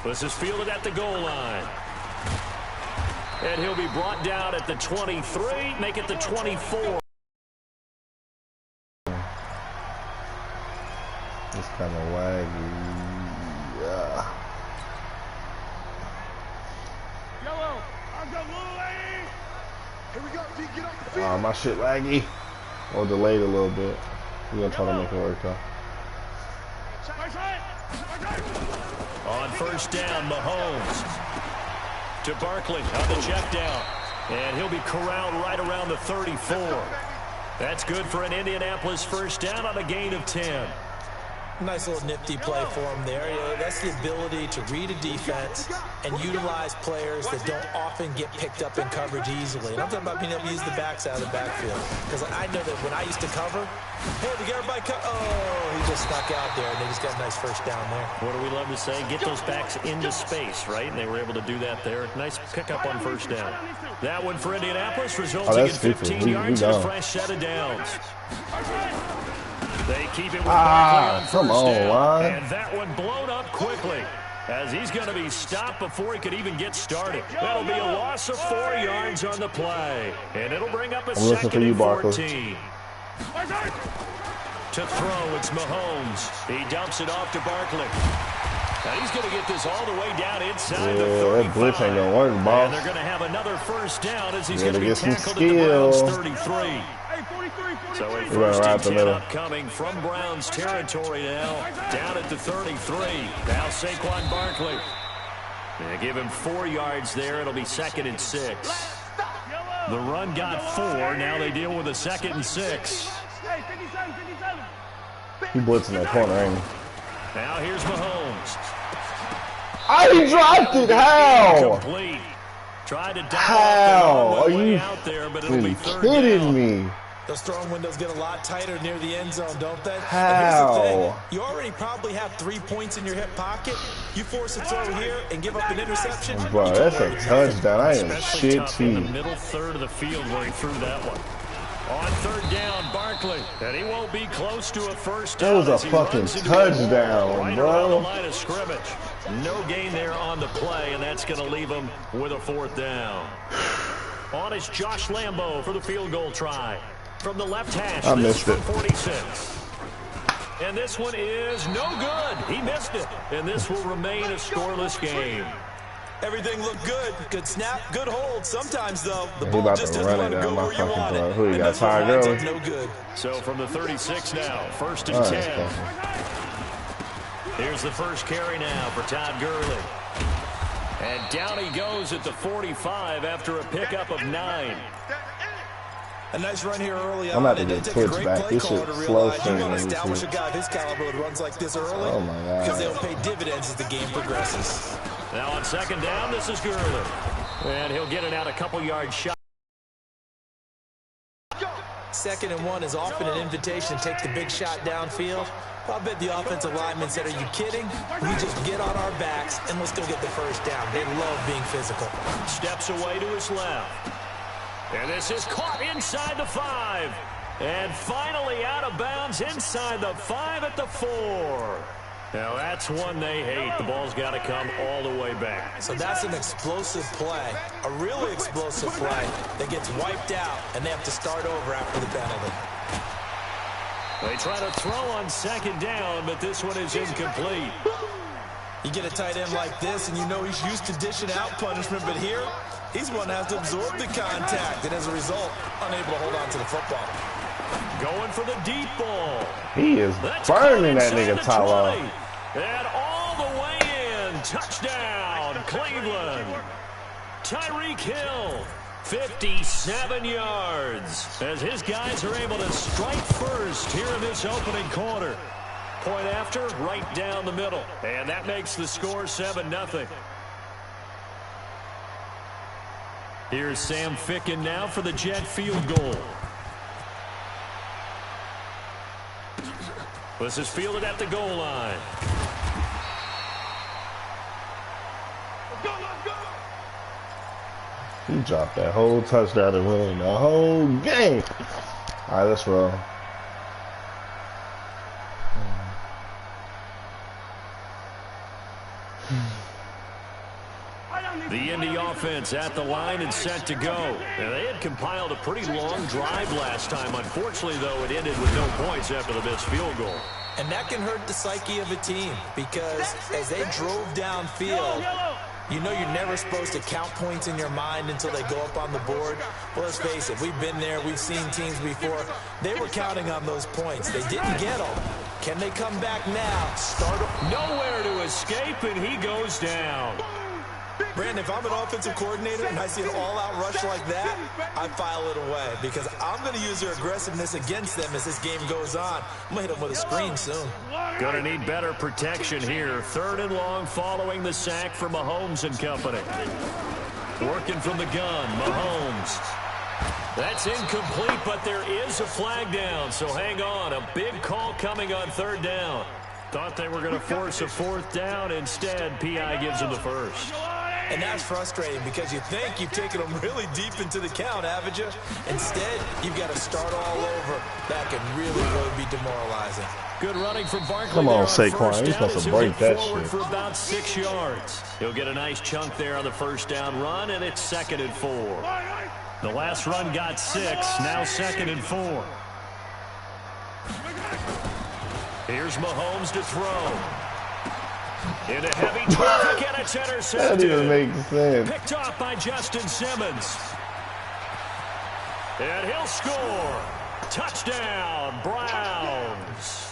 This is fielded at the goal line. And he'll be brought down at the 23, make it the 24. It's kind of laggy. Yeah. My shit laggy. Or delayed a little bit. We're gonna try to make it work though. On first down, Mahomes to Barkley on the check down. And he'll be corralled right around the 34. That's good for an Indianapolis first down on a gain of 10. Nice little nifty play for him there. That's the ability to read a defense and utilize players that don't often get picked up in coverage easily. And I'm talking about being able to use the backs out of the backfield. Because I know that when I used to cover, hey, we got everybody oh, he just snuck out there, and they just got a nice first down there. What do we love to say? Get those backs into space, right? And they were able to do that there. Nice pickup on first down. That one for Indianapolis, resulting in 15 yards and a fresh set of downs. They keep it with Barkley on first down, and that one blown up quickly as he's going to be stopped before he could even get started. That'll be a loss of 4 yards on the play, and it'll bring up a second and 14. To throw, it's Mahomes. He dumps it off to Barkley. Now he's going to get this all the way down inside the 35. That blitz ain't going to work, boss. And they're going to have another first down as he's going to be tackled at the Browns 33. So a first and 10 upcoming from Browns territory now, down at the 33. Now Saquon Barkley. They give him 4 yards there. It'll be second and 6. The run got 4. Now they deal with a second and 6. He blitzing that corner, ain't he? Now here's Mahomes. I dropped it. How? Complete. Tried to How? Are you out there, but it'll be third kidding down. me? Those throwing windows get a lot tighter near the end zone, don't they? How? Here's the thing. You already probably have 3 points in your hip pocket. You force a throw here and give up an interception. Bro, that's a touchdown. I am shit in the middle third of the field where he threw that one. On third down, Barkley, and he won't be close to a first down. That was a fucking touchdown, right bro. around the line of scrimmage. No gain there on the play, and that's going to leave him with a 4th down. On is Josh Lambo for the field goal try. From the left hash, I missed it. 46. And this one is no good. He missed it, and this will remain a scoreless game. Everything looked good. Good snap, good hold. Sometimes, though, the ball just doesn't want to go where you want it. Who you got, Tiger? No good. So from the 36 now, first and 10. Here's the first carry now for Todd Gurley. And down he goes at the 45 after a pickup of 9. A nice run here early on. I'm about to get twitched back. This shit slow streaming. You want to establish a guy of his caliber who runs like this early? Oh my God. Because they'll pay dividends as the game progresses. Now on second down, this is Gurley. And he'll get it out a couple yards shot. 2nd and 1 is often an invitation to take the big shot downfield. I bet the offensive linemen said, are you kidding? We just get on our backs and let's go get the first down. They love being physical. Steps away to his left. And this is caught inside the 5. And finally out of bounds inside the 5 at the 4. Now that's one they hate. The ball's got to come all the way back. So that's an explosive play, a really explosive play that gets wiped out, and they have to start over after the penalty. They try to throw on second down, but this one is incomplete. You get a tight end like this, and you know he's used to dishing out punishment, but here, he's one that has to absorb the contact, and as a result, unable to hold on to the football. Going for the deep ball. He is burning that nigga Tyler. And all the way in. Touchdown, Cleveland. Tyreek Hill, 57 yards. As his guys are able to strike first here in this opening quarter. Point after, right down the middle. And that makes the score 7-0. Here's Sam Ficken now for the Jet field goal. This is fielded at the goal line. He dropped that whole touchdown and winning the whole game. All right, let's roll. The Indy offense at the line and set to go. Now, they had compiled a pretty long drive last time. Unfortunately, though, it ended with no points after the missed field goal. And that can hurt the psyche of a team because as they drove downfield, you know you're never supposed to count points in your mind until they go up on the board. Well, let's face it, we've been there. We've seen teams before. They were counting on those points. They didn't get them. Can they come back now? Nowhere to escape, and he goes down. Brandon, if I'm an offensive coordinator and I see an all-out rush like that, I file it away because I'm going to use their aggressiveness against them as this game goes on. I'm going to hit them with a screen soon. Going to need better protection here. 3rd and long following the sack for Mahomes and company. Working from the gun, Mahomes. That's incomplete, but there is a flag down, so hang on. A big call coming on 3rd down. Thought they were going to force a 4th down. Instead, P.I. gives them the first. And that's frustrating because you think you've taken them really deep into the count, haven't you? Instead, you've got to start all over. That can really, really be demoralizing. Good running from Barkley. Come on, Saquon. You're supposed to break that shit. For about 6 yards. He'll get a nice chunk there on the 1st down run, and it's 2nd and 4. The last run got 6. Now 2nd and 4. Here's Mahomes to throw. Into heavy traffic, and it's intercepted. That didn't make sense. Picked off by Justin Simmons. And he'll score. Touchdown, Browns.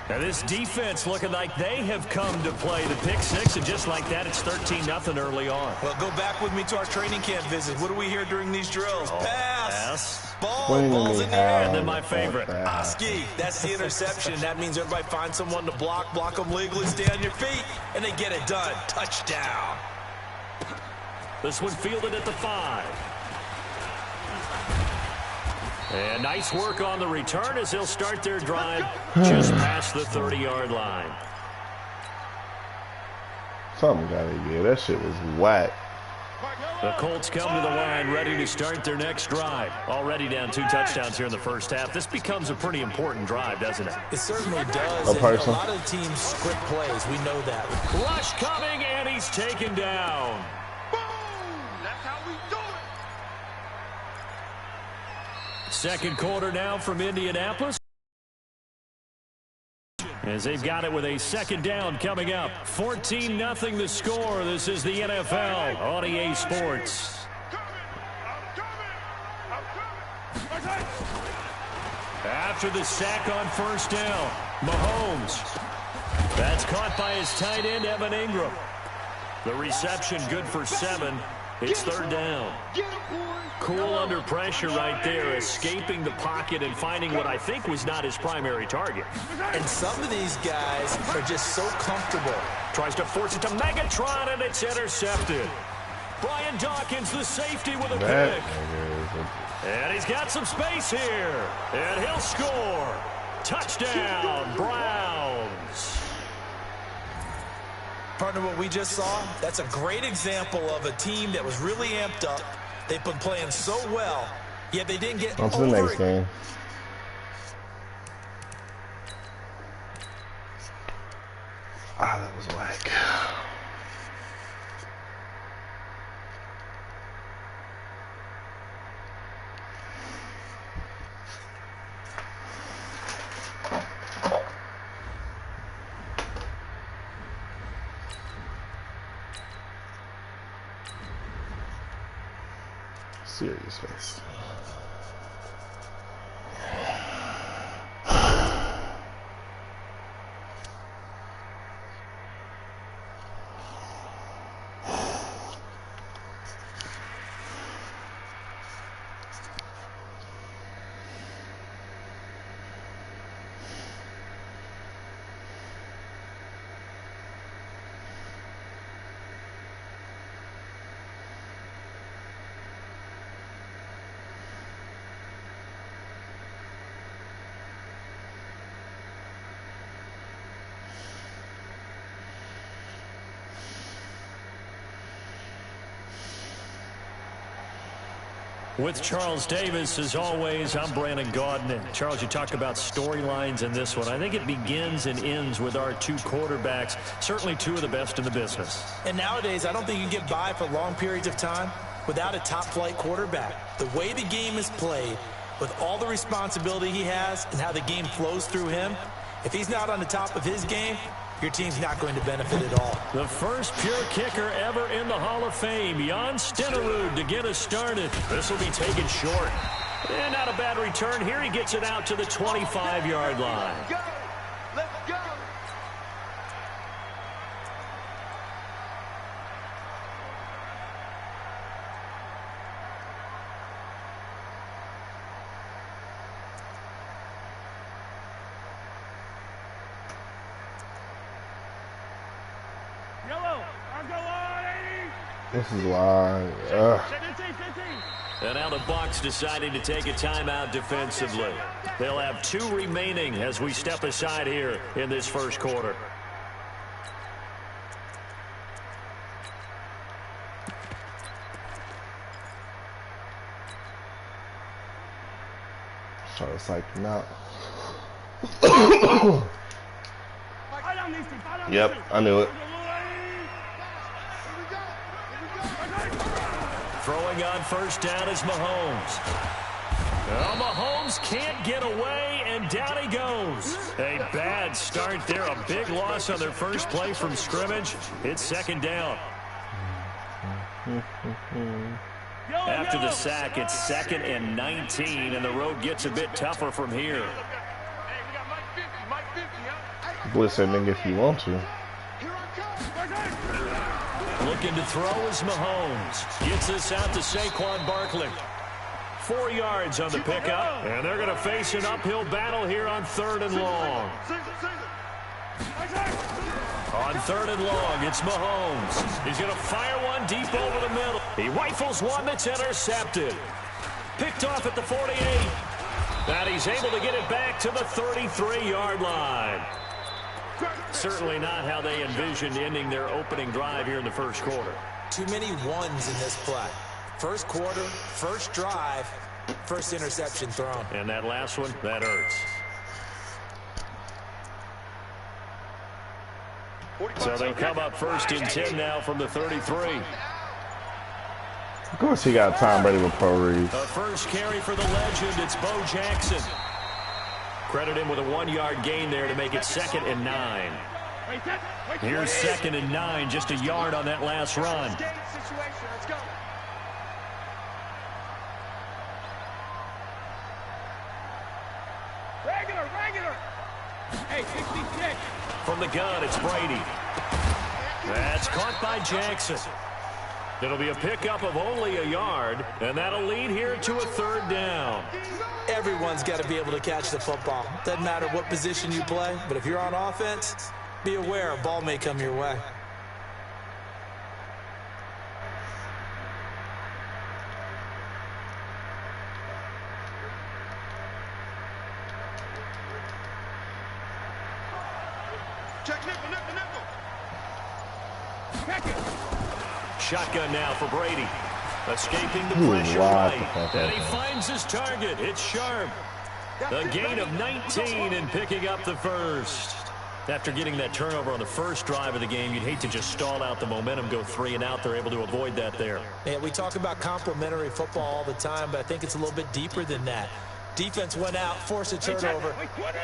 Now this defense looking like they have come to play the pick 6, and just like that, it's 13-0 early on. Well, go back with me to our training camp visit. What do we hear during these drills? Pass. Ball's in the air. And then my favorite. Oski. That's the interception. That means everybody finds someone to block them legally, stay on your feet, and they get it done. Touchdown. This one fielded at the 5. And nice work on the return as they'll start their drive just past the 30-yard line. Something gotta give. That shit was whack. The Colts come to the line ready to start their next drive. Already down 2 touchdowns here in the 1st half. This becomes a pretty important drive, doesn't it? It certainly does. And a lot of teams script plays. We know that. Rush coming, and he's taken down. Boom! That's how we do it. 2nd quarter now from Indianapolis. As they've got it with a 2nd down coming up. 14-0 the score. This is the NFL on EA Sports. After the sack on 1st down, Mahomes. That's caught by his tight end, Evan Ingram. The reception good for 7. It's 3rd down. Cool under pressure right there, escaping the pocket and finding what I think was not his primary target. And some of these guys are just so comfortable. Tries to force it to Megatron, and it's intercepted. Brian Dawkins, the safety, with a pick. And he's got some space here. And he'll score. Touchdown, Browns. Partner, what we just saw, that's a great example of a team that was really amped up. They've been playing so well, yet they didn't get on to the next game. That was whack. Serious face. With Charles Davis, as always, I'm Brandon Gaudin. And Charles, you talk about storylines in this one. I think it begins and ends with our two quarterbacks, certainly two of the best in the business. And nowadays, I don't think you can get by for long periods of time without a top-flight quarterback. The way the game is played, with all the responsibility he has and how the game flows through him, if he's not on the top of his game, your team's not going to benefit at all. The first pure kicker ever in the Hall of Fame, Jan Stenerud, to get us started. This will be taken short. And not a bad return here. He gets it out to the 25-yard line. Go! Let's go! This is live. And now the Bucs deciding to take a timeout defensively. They'll have 2 remaining as we step aside here in this first quarter. Try to psych him out. Yep, I knew it. Throwing on first down is Mahomes. Well, Mahomes can't get away, and down he goes. A bad start there. A big loss on their first play from scrimmage. It's second down. After the sack, it's 2nd and 19, and the road gets a bit tougher from here. Blitz that nigga if you want to. Looking to throw is Mahomes. Gets this out to Saquon Barkley. 4 yards on the pickup, and they're going to face an uphill battle here on 3rd and long. On 3rd and long, it's Mahomes. He's going to fire one deep over the middle. He rifles one that's intercepted. Picked off at the 48. And he's able to get it back to the 33-yard line. Certainly not how they envisioned ending their opening drive here in the first quarter. Too many ones in this play. First quarter, first drive, first interception thrown. And that last one, that hurts. So they'll come up 1st and 10 now from the 33. Of course he got Tom Brady with Pro Reads. The first carry for the legend, it's Bo Jackson. Credit him with a 1-yard gain there to make it 2nd and 9. Here's 2nd and 9, just a yard on that last run. Regular. Hey, 66. From the gun, it's Brady. That's caught by Jackson. It'll be a pickup of only a yard, and that'll lead here to a 3rd down. Everyone's got to be able to catch the football. Doesn't matter what position you play, but if you're on offense, be aware a ball may come your way. Check nickel. Shotgun now for Brady. Escaping the pressure right. And he finds his target. It's Sharp. A gain of 19 and picking up the first. After getting that turnover on the first drive of the game, you'd hate to just stall out the momentum, go 3 and out. They're able to avoid that there. Yeah, we talk about complementary football all the time, but I think it's a little bit deeper than that. Defense went out, forced a turnover,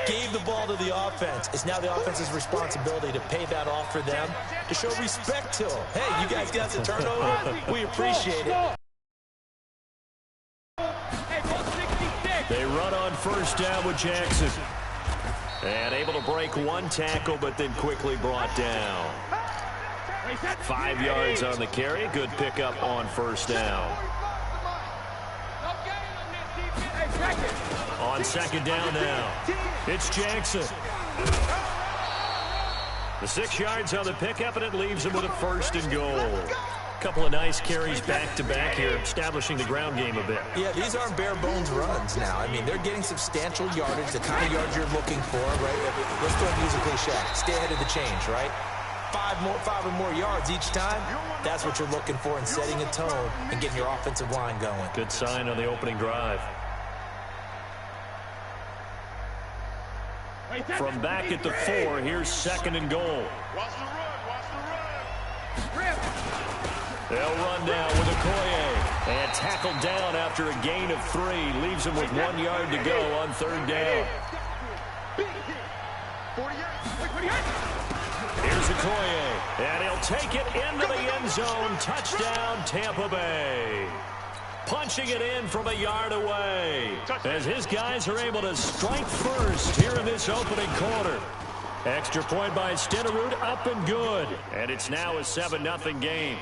gave the ball to the offense. It's now the offense's responsibility to pay that off for them, to show respect to them. Hey, you guys got the turnover. We appreciate it. They run on first down with Jackson. And able to break 1 tackle, but then quickly brought down. 5 yards on the carry. Good pickup on first down. On second down now, it's Jackson. The 6 yards on the pickup, and it leaves him with a 1st and goal. Couple of nice carries back-to-back here, establishing the ground game a bit. Yeah, these aren't bare-bones runs now. I mean, they're getting substantial yardage, the kind of yards you're looking for, right? Let's throw a music cliche. Stay ahead of the change, right? five or more yards each time, that's what you're looking for in setting a tone and getting your offensive line going. Good sign on the opening drive. From back at the 4, here's 2nd and goal. Watch the run. Watch the run. They'll run down with Okoye. And tackled down after a gain of 3. Leaves him with 1 yard to go on 3rd down. Here's Okoye. And he'll take it into the end zone. Touchdown, Tampa Bay. Punching it in from a yard away as his guys are able to strike first here in this opening quarter. Extra point by Stenerud, up and good. And it's now a 7-0 game.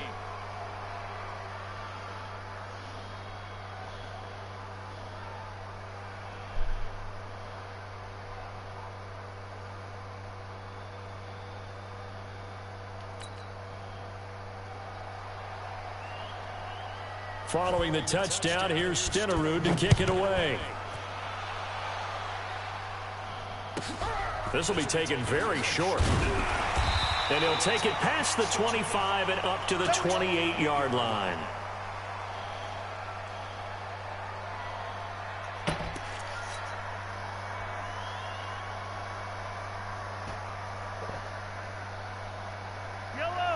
Following the touchdown, here's Stenerud to kick it away. This will be taken very short. And he'll take it past the 25 and up to the 28-yard line.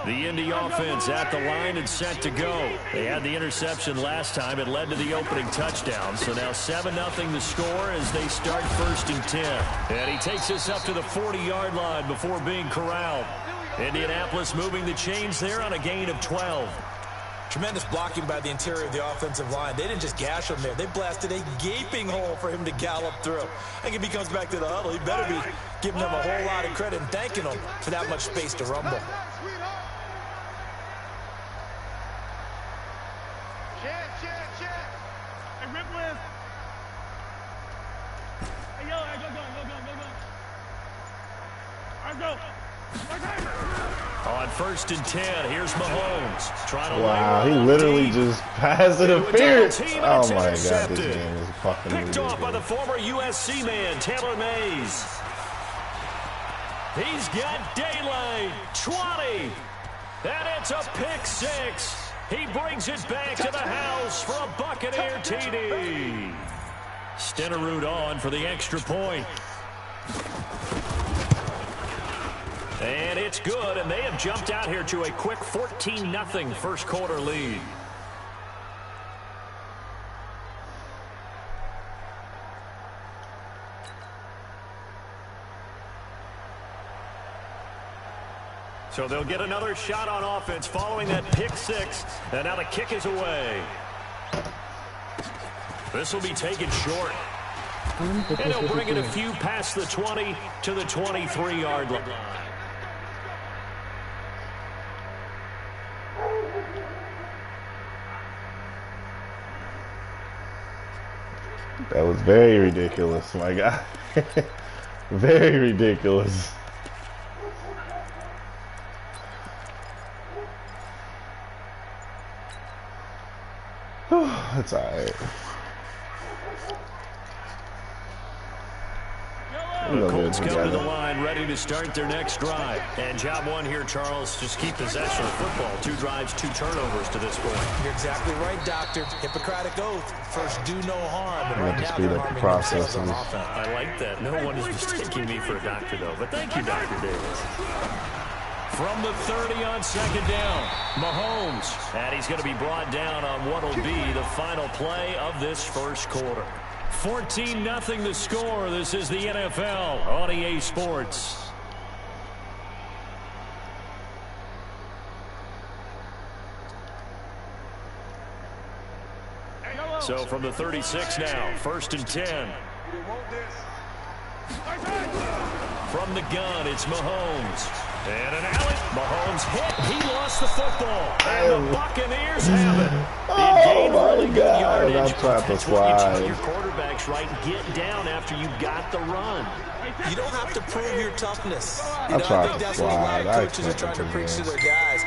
The Indy offense at the line and set to go. They had the interception last time. It led to the opening touchdown. So now 7-0 the score as they start 1st and 10. And he takes us up to the 40-yard line before being corralled. Indianapolis moving the chains there on a gain of 12. Tremendous blocking by the interior of the offensive line. They didn't just gash him there. They blasted a gaping hole for him to gallop through. I think if he comes back to the huddle, he better be giving them a whole lot of credit and thanking them for that much space to rumble. On 1st and 10, here's Mahomes. Trying to wow, he literally just passed interference. Oh my God, this game is fucking picked off by the former USC man, Taylor Mays. He's got daylight, 20. And it's a pick 6. He brings it back to the house for a Buccaneer TD. Stenerud on for the extra point. And it's good, and they have jumped out here to a quick 14-0 first quarter lead. So they'll get another shot on offense following that pick 6, and now the kick is away. This will be taken short. And he'll bring it a few past the 20 to the 23-yard line. That was very ridiculous, my guy. Very ridiculous. That's all right. The Colts come to the line, ready to start their next drive. And job one here, Charles, just keep possession of football. 2 drives, 2 turnovers to this point. You're exactly right, Doctor. Hippocratic oath. First, do no harm. And right now, speed they're up the harming process. themselves on offense. I like that. No one is mistaking me for a doctor, though. But thank you, Dr. Davis. From the 30 on 2nd down, Mahomes. And he's going to be brought down on what will be the final play of this first quarter. 14-0 the score. This is the NFL on EA Sports. So from the 36 now, 1st and 10. From the gun, it's Mahomes. And an alley. Mahomes hit. He lost the football. And the Buccaneers have it. Oh my really God. That's not the That's what you tell slide. your quarterbacks, right? Get down after you got the run. You don't have to prove your toughness. You I know, tried I think to that's what a lot slide. of I coaches are trying to expected preach to this. their guys.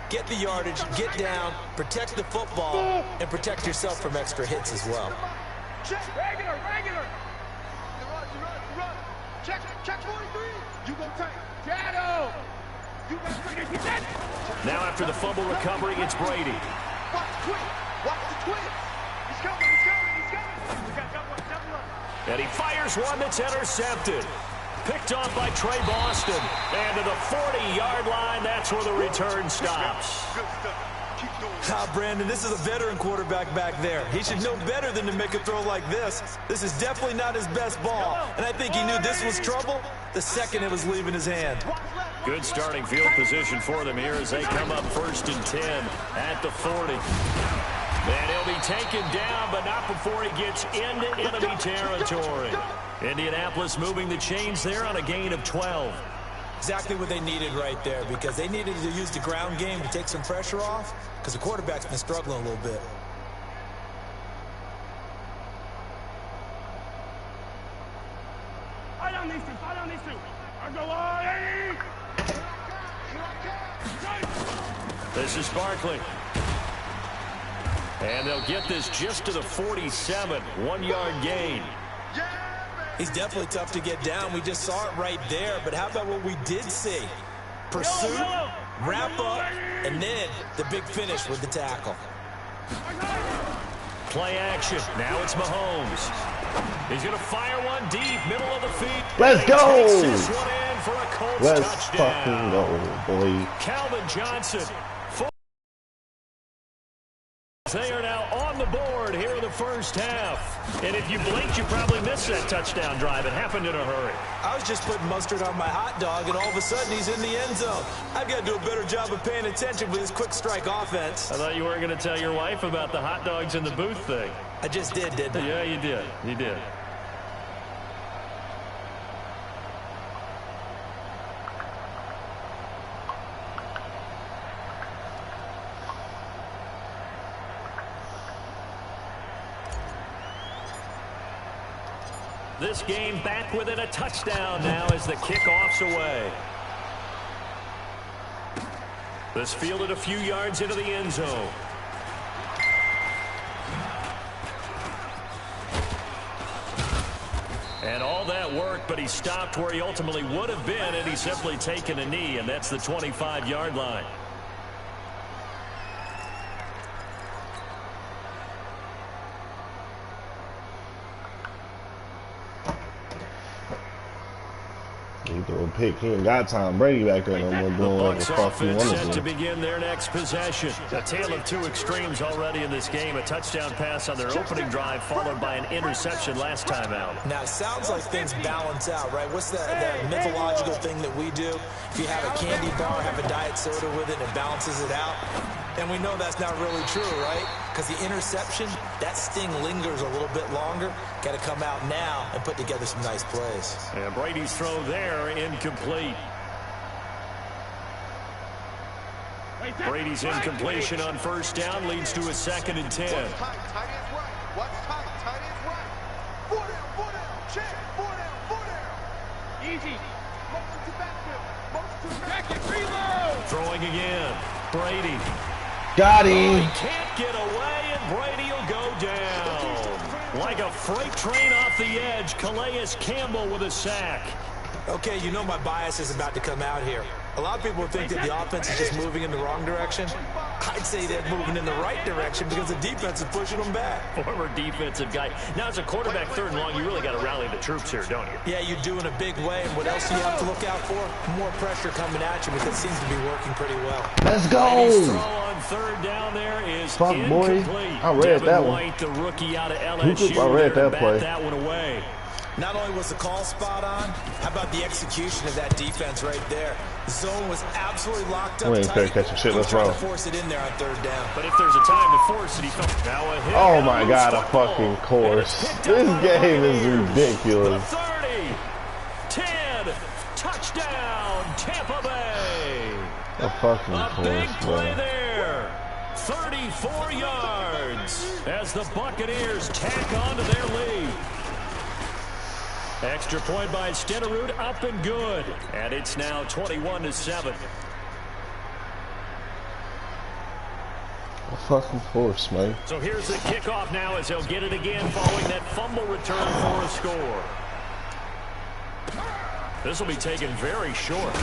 Get the yardage, get down, protect the football, and protect yourself from extra hits as well. Check. Regular. You run. Check 43. You go tight. Shadow. Now after the fumble recovery, it's Brady. Watch the twist. He's coming. And he fires one that's intercepted. Picked off by Trey Boston. And to the 40-yard line, that's where the return stops. Good stuff. Keep doing it. Ah, Brandon, this is a veteran quarterback back there. He should know better than to make a throw like this. This is definitely not his best ball. And I think he knew this was trouble the second it was leaving his hand. Good starting field position for them here as they come up 1st and 10 at the 40. And he'll be taken down, but not before he gets into enemy territory. Indianapolis moving the chains there on a gain of 12. Exactly what they needed right there, because they needed to use the ground game to take some pressure off, because the quarterback's been struggling a little bit. I don't need to. I go on. This is Barkley. And they'll get this just to the 47, 1-yard gain. He's definitely tough to get down. We just saw it right there. But how about what we did see? Pursuit, wrap up, and then the big finish with the tackle. Play action. Now it's Mahomes. He's going to fire one deep, middle of the feet. Let's go! Takes this one in for a Colts Let's touchdown. fucking go, boy. Calvin Johnson. They are now on the board here in the first half. And if you blinked, you probably missed that touchdown drive. It happened in a hurry. I was just putting mustard on my hot dog, and all of a sudden he's in the end zone. I've got to do a better job of paying attention with this quick strike offense. I thought you weren't going to tell your wife about the hot dogs in the booth thing. I just did, didn't I? Yeah, you did. You did. This game back within a touchdown now as the kickoff's away. This fielded a few yards into the end zone. And all that work, but he stopped where he ultimately would have been, and he's simply taken a knee, and that's the 25-yard line. He threw a pick. He ain't got Tom Brady back there no more doing what the fuck he wanted set to to. begin their next possession. A tale of two extremes already in this game. A touchdown pass on their opening drive followed by an interception last time out. Now, it sounds like things balance out, right? What's that mythological thing that we do? If you have a candy bar, have a diet soda with it, and it balances it out. And we know that's not really true, right? Because the interception, that sting lingers a little bit longer. Got to come out now and put together some nice plays. And Brady's throw there, incomplete. Brady's incompletion on first down leads to a 2nd and 10. Tight ends right. Watch tight ends right. 4 down. Check. 4 down. Easy. Motion to backfield. Back reload. Throwing again. Brady. Got Oh, him. he can't get away, and Brady will go down. Like a freight train off the edge, Calais Campbell with a sack. Okay, you know my bias is about to come out here. A lot of people think that the offense is just moving in the wrong direction. I'd say they're moving in the right direction because the defense is pushing them back. Former defensive guy. Now, as a quarterback 3rd and long, you really got to rally the troops here, don't you? Yeah, you do in a big way. And what else do you have to look out for? More pressure coming at you because it seems to be working pretty well. Let's Brady's throw go. on 3rd down there is Fuck, boy. incomplete. I read Devin that one. White, the rookie out of LSU, I read there to that play. bat that one away. Not only was the call spot on, how about the execution of that defense right there? The zone was absolutely locked up We ain't tight. catching shit. Let's Trying roll. to force it in there on 3rd down. But if there's a time to force it, he felt now a hit. Oh my God, a Football. fucking And course. it's picked This up by the game is Buccaneers. ridiculous. 30, 10, touchdown, Tampa Bay. A fucking A big course, play bro. there. 34 yards as the Buccaneers tack on to their lead. Extra point by Stenerud, up and good. And it's now 21-7. A fucking course, man. So here's the kickoff now as they'll get it again following that fumble return for a score. This will be taken very short.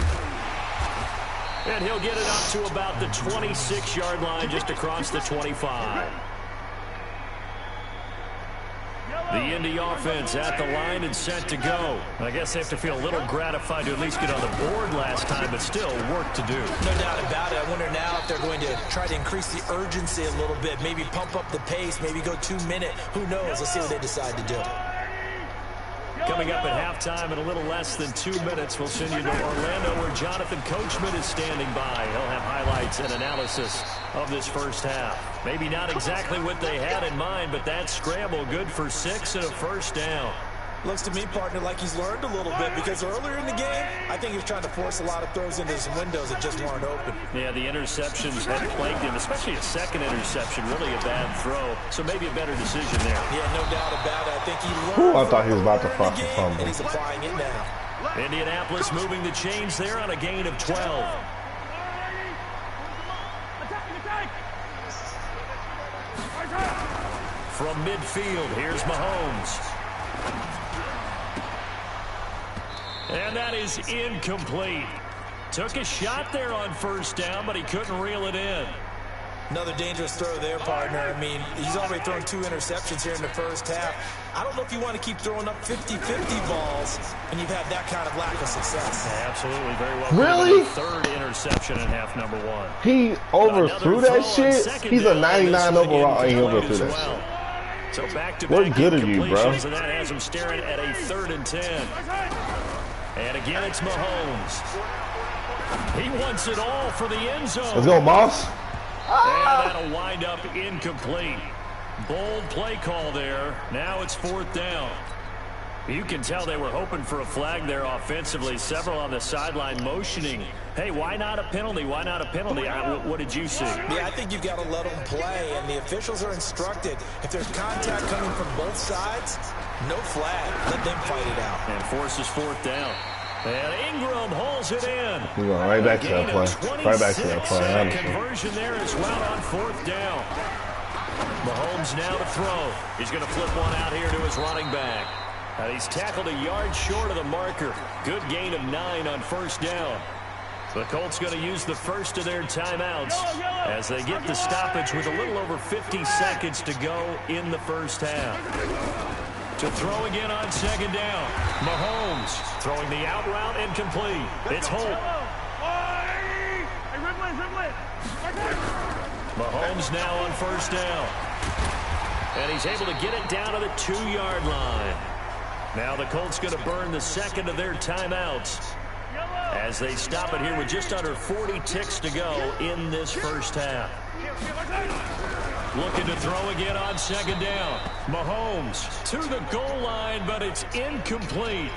And he'll get it up to about the 26-yard line, just across the 25. The Indy offense at the line and set to go. I guess they have to feel a little gratified to at least get on the board last time, but still work to do. No doubt about it. I wonder now if they're going to try to increase the urgency a little bit, maybe pump up the pace, maybe go 2-minute. Who knows? Let's see what they decide to do. Coming up at halftime in a little less than 2 minutes, we'll send you to Orlando where Jonathan Coachman is standing by. He'll have highlights and analysis of this first half. Maybe not exactly what they had in mind, but that scramble good for 6 and a first down. Looks to me, partner, like he's learned a little bit because earlier in the game, I think he was trying to force a lot of throws into some windows that just weren't open. Yeah, the interceptions had plagued him, especially a second interception, really a bad throw. So maybe a better decision there. Yeah, no doubt about it. I think he learned. I thought he was about to fuck the fumble. And he's applying it now. Indianapolis moving the chains there on a gain of 12. From midfield, here's Mahomes. And that is incomplete. Took a shot there on first down, but he couldn't reel it in. Another dangerous throw there, partner. I mean, he's already thrown 2 interceptions here in the first half. I don't know if you want to keep throwing up 50-50 balls when you've had that kind of lack of success. Yeah, absolutely. Very well. Really? Third interception in half number 1. He overthrew that shit? He's a 99 overall, and he overthrew that shit. So back-to-back what good are you, bro? And that has him staring at a 3rd and 10. And again, it's Mahomes. He wants it all for the end zone. Let's go, Moss. And that'll wind up incomplete. Bold play call there. Now it's 4th down. You can tell they were hoping for a flag there offensively. Several on the sideline motioning. Hey, why not a penalty? Why not a penalty? What did you see? Yeah, I think you've got to let them play, and the officials are instructed. If there's contact coming from both sides, no flag. Let them fight it out. And forces 4th down. And Ingram holds it in. We're going right back to that play. Right back to that play. Conversion there as well on 4th down. Mahomes now to throw. He's going to flip one out here to his running back. And he's tackled a yard short of the marker. Good gain of 9 on first down. The Colts going to use the first of their timeouts as they get the stoppage with a little over 50 seconds to go in the first half. To throw again on 2nd down. Mahomes throwing the out route incomplete. It's Holt. Mahomes now on first down. And he's able to get it down to the 2-yard line. Now the Colts going to burn the second of their timeouts as they stop it here with just under 40 ticks to go in this first half. Looking to throw again on 2nd down. Mahomes to the goal line, but it's incomplete.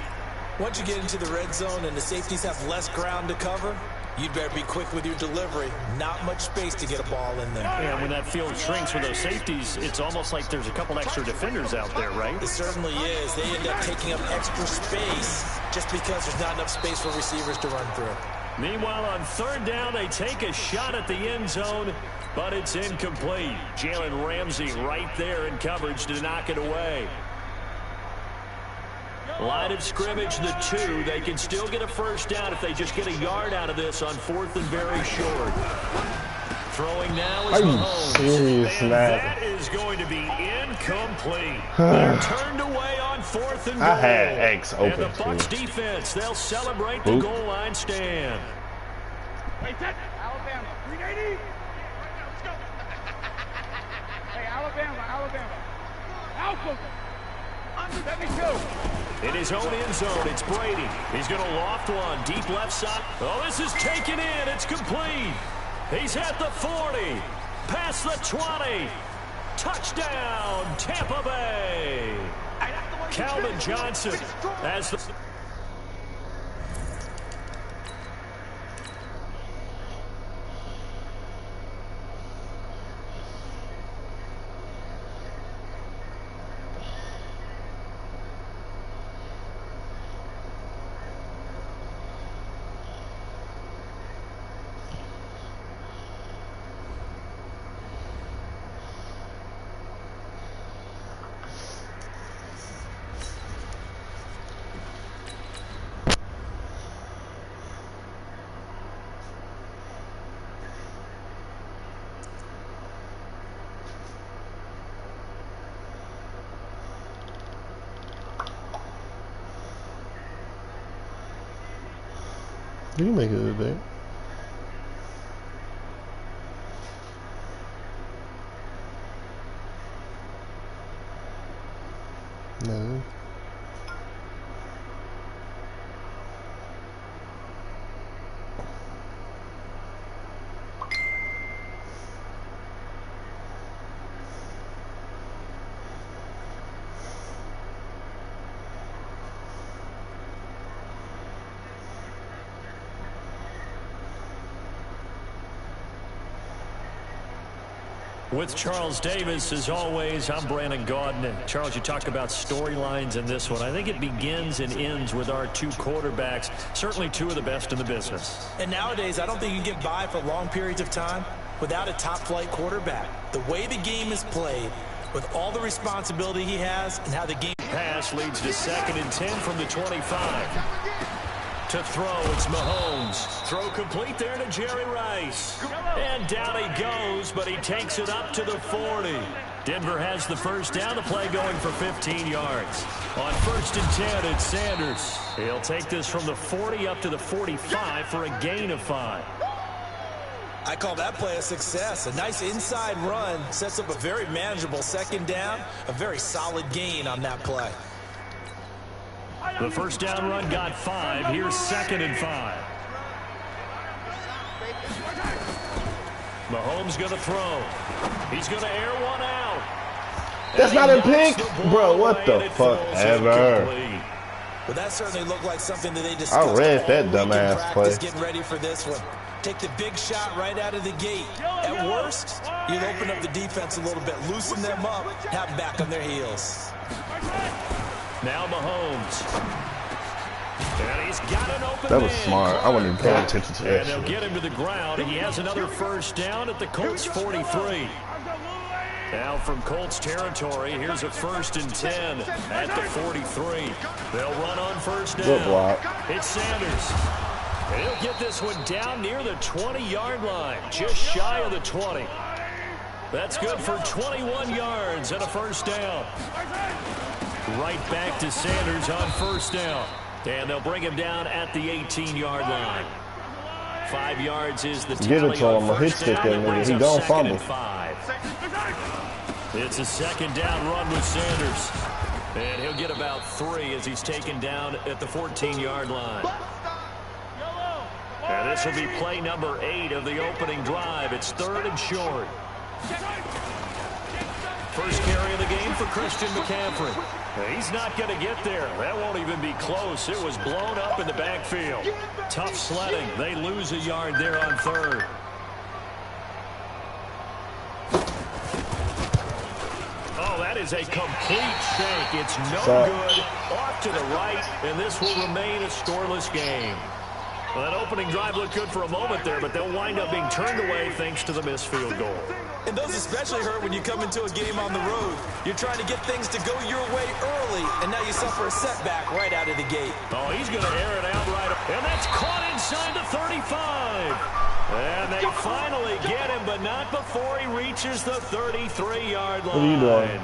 Once you get into the red zone and the safeties have less ground to cover, you'd better be quick with your delivery. Not much space to get a ball in there. Yeah, when that field shrinks with those safeties, it's almost like there's a couple extra defenders out there, right? It certainly is. They end up taking up extra space just because there's not enough space for receivers to run through. Meanwhile, on 3rd down, they take a shot at the end zone, but it's incomplete. Jalen Ramsey right there in coverage to knock it away. Line of scrimmage, the 2. They can still get a first down if they just get a yard out of this on 4th and very short. Throwing now is Mahomes. Serious, and that is going to be incomplete. They're turned away on 4th and goal. I had X open. And the Bucs defense, they'll celebrate the goal line stand. Hey, Alabama, 380. Let's go. Hey, Alabama. Alpha. Under 72. In his own end zone, it's Brady. He's going to loft one. Deep left side. Oh, this is taken in. It's complete. He's at the 40. Past the 20. Touchdown, Tampa Bay. Calvin Johnson as the... You can make it today. No. With Charles Davis, as always, I'm Brandon Gaudin. Charles, you talk about storylines in this one. I think it begins and ends with our two quarterbacks, certainly two of the best in the business. And nowadays, I don't think you can get by for long periods of time without a top-flight quarterback. The way the game is played, with all the responsibility he has, and how the game pass leads to 2nd and 10 from the 25. To throw, it's Mahomes. Throw complete there to Jerry Rice. And down he goes, but he takes it up to the 40. Denver has the first down. The play going for 15 yards. On 1st and 10, it's Sanders. He'll take this from the 40 up to the 45 for a gain of 5. I call that play a success. A nice inside run sets up a very manageable 2nd down. A very solid gain on that play. The first down run got 5. Here's 2nd and 5. Mahomes going to throw. He's going to air one out. That's not a pick? Bro, what the fuck ever. Well, that certainly looked like something that they discussed. I read that dumbass play. Getting ready for this one. Take the big shot right out of the gate. At worst, you'll open up the defense a little bit, loosen them up, have them back on their heels. Now Mahomes. And he's got an open That was man. smart. I wasn't even paying attention to that. And they'll get him to the ground. He has another first down at the Colts 43. Now from Colts territory, here's a 1st and 10 at the 43. They'll run on first down. Good block. It's Sanders. And he'll get this one down near the 20-yard line, just shy of the 20. That's good for 21 yards and a first down. Right back to Sanders on first down. And they'll bring him down at the 18-yard line. 5 yards is the tally. Give it to him. A hit stick that nigga. He don't fumble. 5. It's a 2nd down run with Sanders. And he'll get about 3 as he's taken down at the 14-yard line. And this will be play number 8 of the opening drive. It's 3rd and short. First carry of the game for Christian McCaffrey. He's not going to get there. That won't even be close. It was blown up in the backfield. Tough sledding. They lose a yard there on 3rd. Oh, that is a complete shank. It's no good. Off to the right, and this will remain a scoreless game. Well, that opening drive looked good for a moment there, but they'll wind up being turned away thanks to the missed field goal. And those especially hurt when you come into a game on the road. You're trying to get things to go your way early, and now you suffer a setback right out of the gate. Oh, he's going to air it out right up. And that's caught inside the 35. And they finally get him, but not before he reaches the 33-yard line. What are you doing?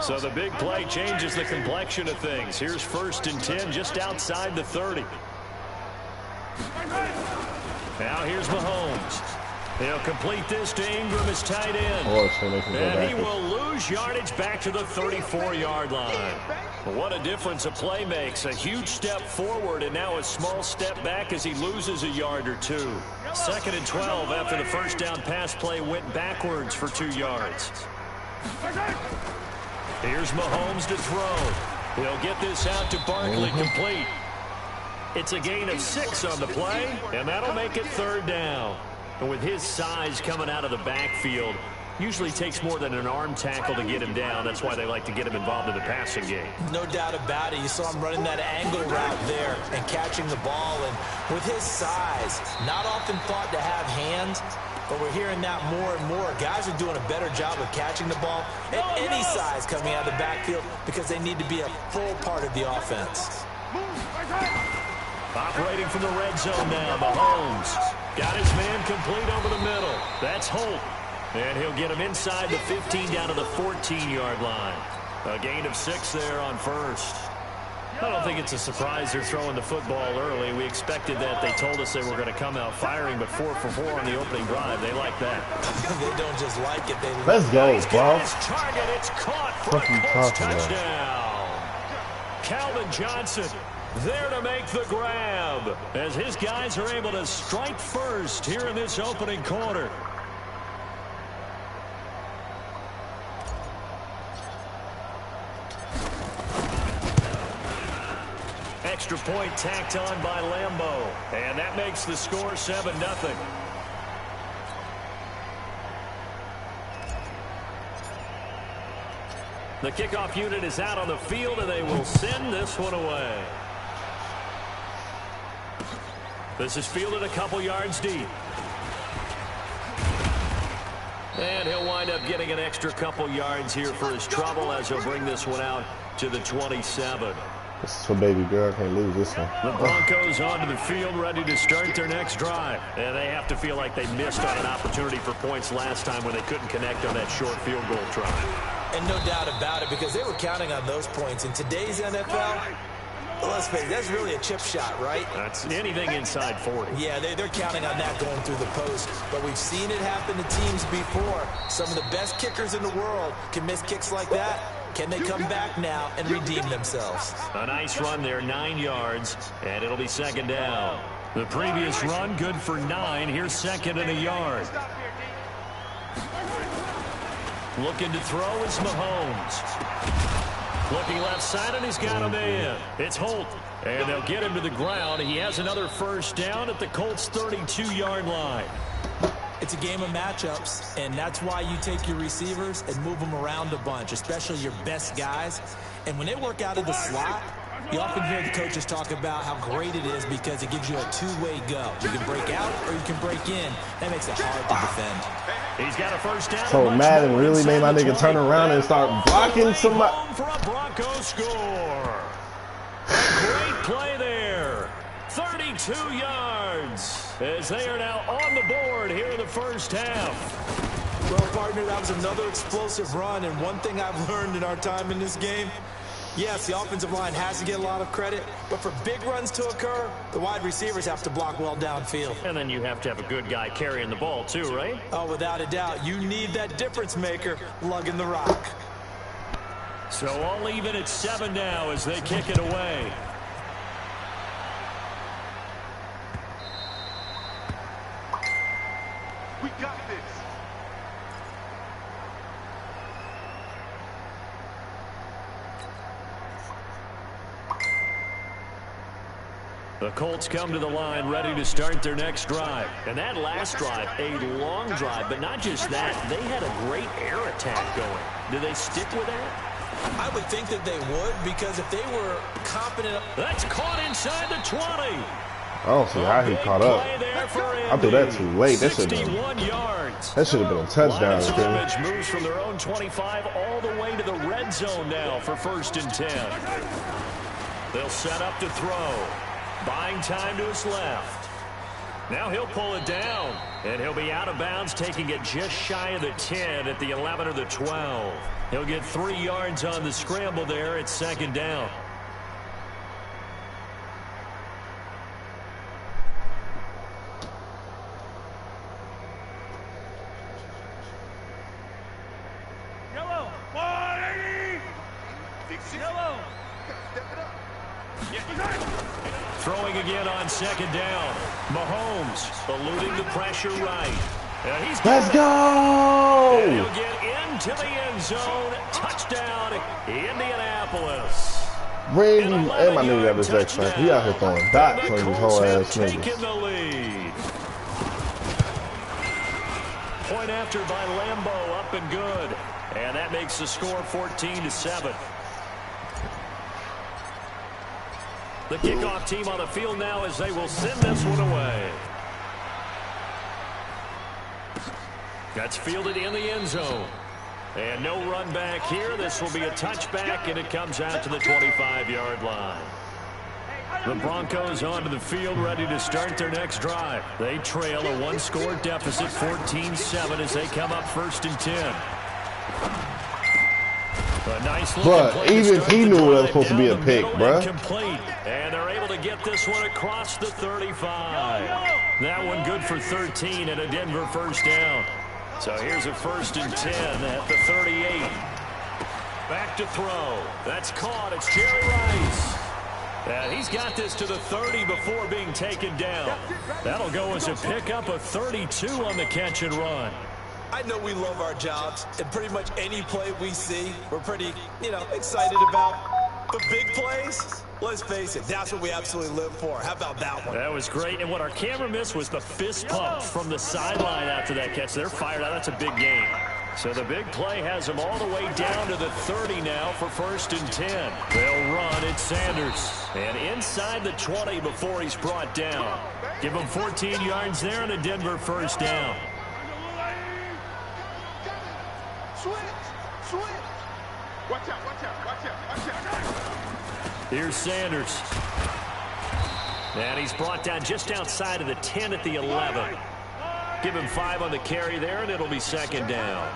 So the big play changes the complexion of things. Here's 1st and 10 just outside the 30. Now here's Mahomes. He'll complete this to Ingram as tight end. And he will lose yardage back to the 34-yard line. What a difference a play makes. A huge step forward and now a small step back as he loses a yard or 2. 2nd and 12 after the first down pass play went backwards for 2 yards. Here's Mahomes to throw. He'll get this out to Barkley complete. It's a gain of 6 on the play, and that'll make it 3rd down. And with his size coming out of the backfield, usually takes more than an arm tackle to get him down. That's why they like to get him involved in the passing game. No doubt about it. You saw him running that angle route there and catching the ball. And with his size, not often thought to have hands, but we're hearing that more and more. Guys are doing a better job of catching the ball at any size coming out of the backfield because they need to be a full part of the offense. Operating from the red zone now, Mahomes. Got his man complete over the middle. That's Holt. And he'll get him inside the 15 down to the 14-yard line. A gain of 6 there on first. I don't think it's a surprise they're throwing the football early. We expected that. They told us they were going to come out firing, but 4 for 4 on the opening drive. They like that. They don't just like it. They Let's go, bro. Target. It's caught for a Colts touchdown. Calvin Johnson there to make the grab as his guys are able to strike first here in this opening quarter. Extra point tacked on by Lambeau, and that makes the score 7-0. The kickoff unit is out on the field, and they will send this one away. This is fielded a couple yards deep. And he'll wind up getting an extra couple yards here for his trouble as he'll bring this one out to the 27. This is for baby girl. Can't lose this one. The Broncos onto the field, ready to start their next drive. And they have to feel like they missed on an opportunity for points last time when they couldn't connect on that short field goal try. And no doubt about it, because they were counting on those points. In today's NFL, let's face it, that's really a chip shot, right? That's anything inside 40. Yeah, they're counting on that going through the post. But we've seen it happen to teams before. Some of the best kickers in the world can miss kicks like that. Can they come back now and redeem themselves? A nice run there, 9 yards, and it'll be second down. The previous run, good for 9. Here's second and a yard. Looking to throw is Mahomes. Looking left side, and he's got him in. It's Holt, and they'll get him to the ground. He has another first down at the Colts' 32-yard line. It's a game of matchups, and that's why you take your receivers and move them around a bunch, especially your best guys. And when they work out of the slot, you often hear the coaches talk about how great it is because it gives you a two-way go. You can break out or you can break in. That makes it hard to defend. He's got a first down. So Madden really made my nigga turn around and start blocking somebody. For a Broncos score. A great play there. 32 yards as they are now on the board here in the first half. Well, partner, that was another explosive run, and one thing I've learned in our time in this game, yes, the offensive line has to get a lot of credit, but for big runs to occur, the wide receivers have to block well downfield. And then you have to have a good guy carrying the ball too, right? Oh, without a doubt. You need that difference maker lugging the rock. So all even at 7 now as they kick it away. We got this. The Colts come to the line ready to start their next drive. And that last drive, a long drive, but not just that. They had a great air attack going. Do they stick with that? I would think that they would, because if they were confident. That's caught inside the 20. I don't see how he caught up. I threw that too late. That should have been a touchdown. Scrimmage moves from their own 25 all the way to the red zone now for 1st and 10. They'll set up to throw. Buying time to his left. Now he'll pull it down, and he'll be out of bounds, taking it just shy of the 10 at the 11 or the 12. He'll get 3 yards on the scramble there at second down. Throwing again on second down. Mahomes eluding the pressure right. Let's go! And he'll get into the end zone. Touchdown, Indianapolis. Brady and my nigga got this X Factor. He out here throwing dots on these whole ass niggas. The lead. Point after by Lambeau, up and good. And that makes the score 14-7. The kickoff team on the field now as they will send this one away. That's fielded in the end zone. And no run back here. This will be a touchback, and it comes out to the 25-yard line. The Broncos onto the field ready to start their next drive. They trail a one-score deficit, 14-7, as they come up 1st and 10. But even he knew it was supposed to be a pick, bruh. And they're able to get this one across the 35. That one good for 13 and a Denver first down. So here's a 1st and 10 at the 38. Back to throw. That's caught. It's Jerry Rice. And he's got this to the 30 before being taken down. That'll go as a pickup of 32 on the catch and run. I know we love our jobs, and pretty much any play we see, we're pretty, excited about. But big plays, let's face it, that's what we absolutely live for. How about that one? That was great, and what our camera missed was the fist pump from the sideline after that catch. They're fired out. That's a big game. So the big play has them all the way down to the 30 now for 1st and 10. They'll run. It's Sanders. And inside the 20 before he's brought down. Give him 14 yards there and a Denver first down. Watch out, watch out, watch out, watch out. Here's Sanders. And he's brought down just outside of the 10 at the 11. Give him 5 on the carry there, and it'll be 2nd down.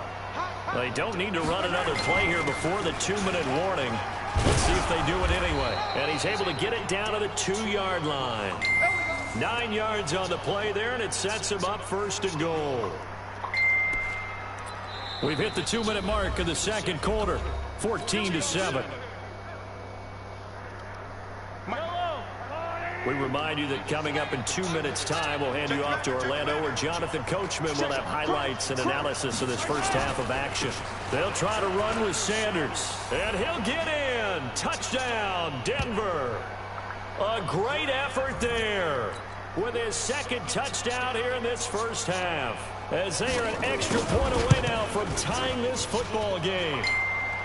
They don't need to run another play here before the 2-minute warning. Let's see if they do it anyway. And he's able to get it down to the 2-yard line. 9 yards on the play there, and it sets him up 1st and goal. We've hit the 2-minute mark of the second quarter. 14-7. We remind you that coming up in 2 minutes' time, we'll hand you off to Orlando, where Jonathan Coachman will have highlights and analysis of this first half of action. They'll try to run with Sanders, and he'll get in. Touchdown, Denver. A great effort there with his 2nd touchdown here in this first half, as they are an extra point away now from tying this football game.